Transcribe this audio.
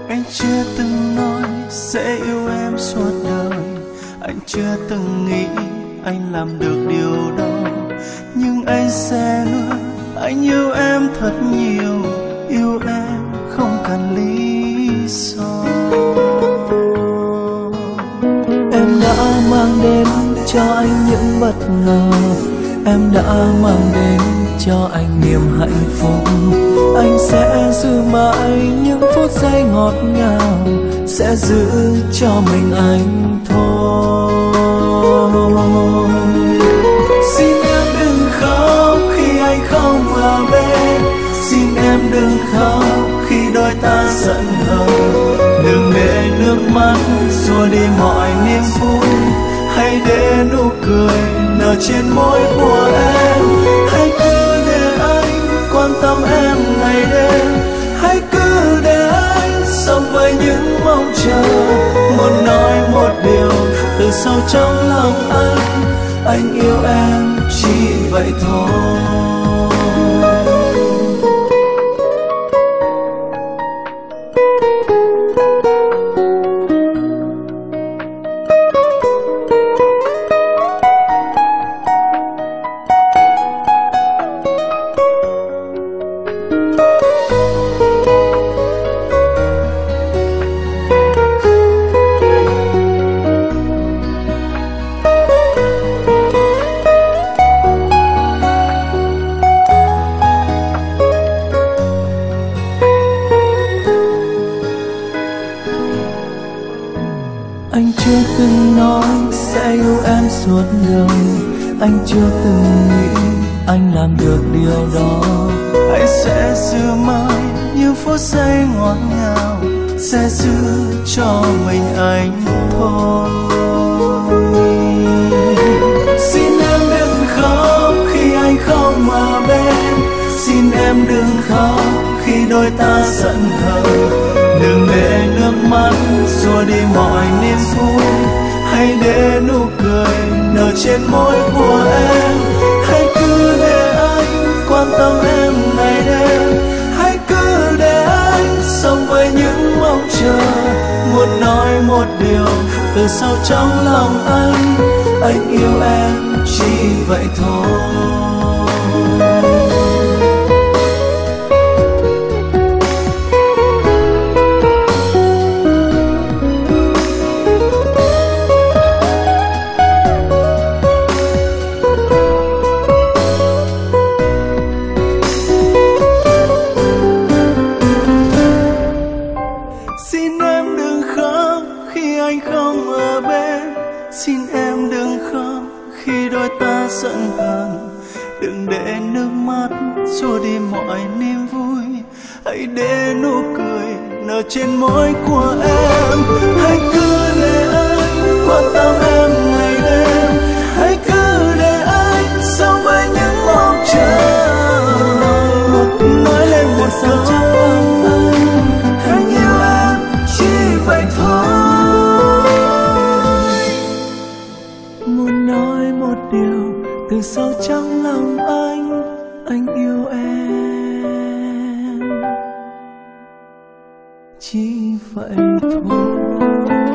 Anh chưa từng nói sẽ yêu em suốt đời, anh chưa từng nghĩ anh làm được điều đó, nhưng anh sẽ hứa anh yêu em thật nhiều, yêu em không cần lý do. Em đã mang đến cho anh những bất ngờ, em đã mang đến cho anh niềm hạnh phúc. Anh sẽ giữ mãi những phút giây ngọt ngào, sẽ giữ cho mình anh thôi. Xin em đừng khóc khi anh không ở bên, xin em đừng khóc khi đôi ta giận hờn. Đừng để nước mắt xua đi mọi niềm vui, hãy để nụ cười nở trên môi của em. Hãy cứ để anh quan tâm em ngày đêm, hãy cứ để anh sống với những mong chờ. Một nói một điều từ sâu trong lòng anh yêu em chỉ vậy thôi. Anh chưa từng nói sẽ yêu em suốt đời, anh chưa từng nghĩ anh làm được điều đó. Anh sẽ giữ mãi những phút giây ngọt ngào, sẽ giữ cho mình anh thôi. Xin em đừng khóc khi anh không ở bên, xin em đừng khóc khi đôi ta giận hờn. Đừng để nước mắt xua đi mọi niềm vui, hãy để nụ cười nở trên môi của em. Hãy cứ để anh quan tâm em ngày đêm, hãy cứ để anh sống với những mong chờ. Muốn nói một điều từ sâu trong lòng anh yêu em chỉ vậy thôi. Xin em đừng khóc khi anh không ở bên, xin em đừng khóc khi đôi ta giận hờn. Đừng để nước mắt xua đi mọi niềm vui, hãy để nụ cười nở trên môi của em. Hãy cứ để anh quan tâm em ngày đêm, hãy cứ để anh sống với những mong chờ. Nói lên một câu trong lòng anh yêu em chỉ vậy thôi. Muốn nói một điều từ sâu trong lòng anh yêu em chỉ vậy thôi.